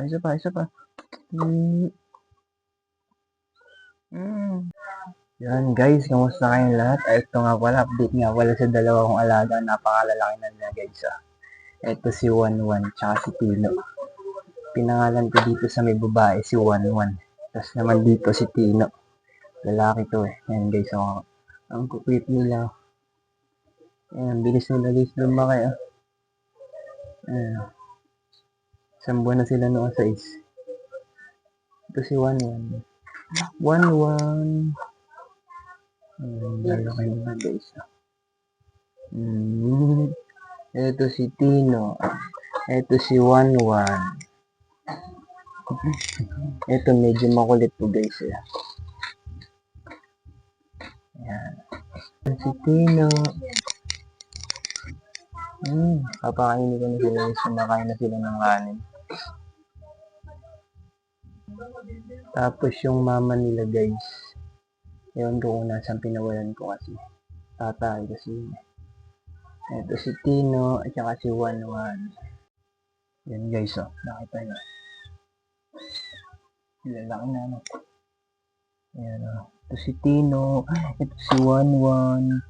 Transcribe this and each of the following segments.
isa pa. Mm. Yan guys, kamusta kayong lahat? Ay, ito nga pala, update nga pala sa dalawa kong alaga. Napakalalaki na nila guys. Ito si Wanwan, tsaka si Tino. Pinangalan ko dito sa may babae si Wanwan. Tapos naman dito si Tino. Lalaki to eh. Yan guys, ang kukwit nila. Ayan, bilis nila guys lumaki ah. Ayan. Isang buwan na sila noon sa is. Ito si Wanwan. Wanwan. Lalaki nila guys. Ito si Tino. Ito si Wanwan. Ito medyo makulit po guys. Ayan. Si Tino. Papakainin ko na sila. Sumakain na sila ng kanin. Tapos yung mama nila guys. Ewan ko kung nasaan pinawalan ko kasi. Tatay kasi. Ito si Tino at saka si Wanwan. Yan guys nakita nyo. Lalaki na ano. Ayan Ito si Tino. Ito si Wanwan.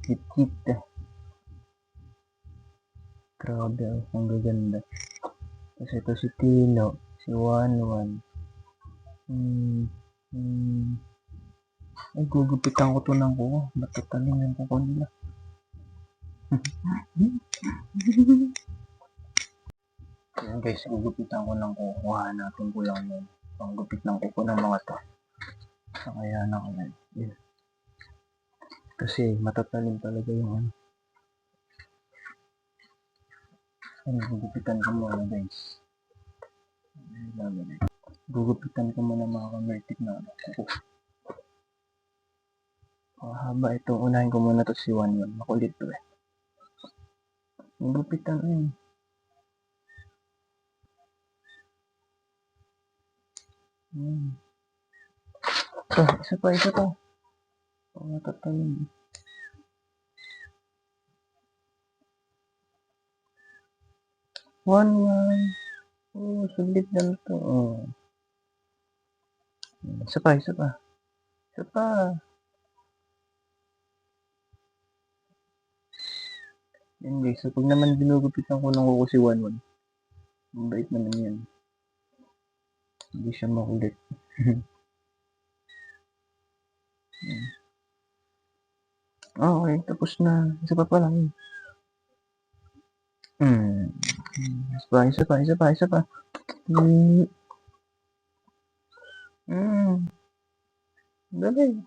Kit-kit. Grabe ang gaganda. Tapos ito si Tino. Si Wanwan. Ay, gugupitan ko to ng kuko. Matatalim yung kuko nila. Ayan guys, gugupitan ko ng kuko. Hanapin ko lang yun. Panggupit ng kuko ng mga to. Kaya na ko yan. Kasi matatalim talaga yung ano. Ay, gugupitan ko muna guys. Gugupitan ko muna mga kamertik na kuko. Haba ito. Unahin ko muna to si Wanwan. Makulit to eh. Gugupitan eh. Isa pa. Matatalim. Wanwan. Sulit lang to. Isa pa. Yan guys, so pag naman ginugupitan ko ng kuko si Wanwan, ang bait naman yan. Hindi siya makulit. Okay, tapos na. Isa pa lang yun. Isa pa. Dali.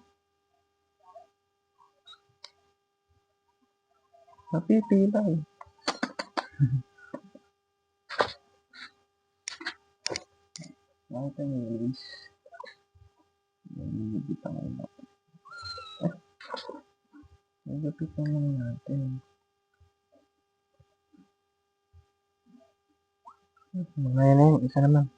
Napipila eh. Nakita niyo guys. Nagugupitan lang natin. Mamaya na yun, isa naman.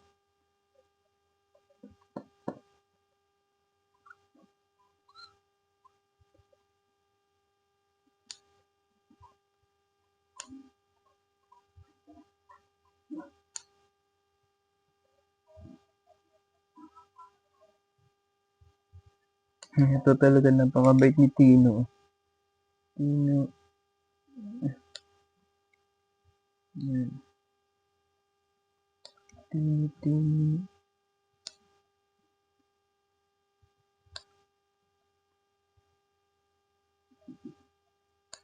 Ito talaga napakabait ni Tino. Tino. Tino.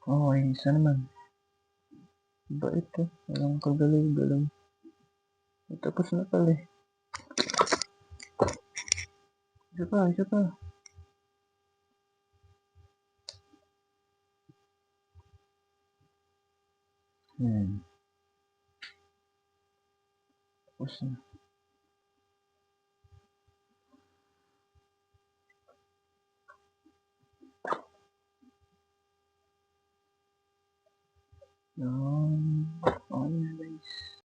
Okay, isa naman. Bait eh. Walang kagalaw-galaw. Tapos na pala eh. Isa pa. Tapos na.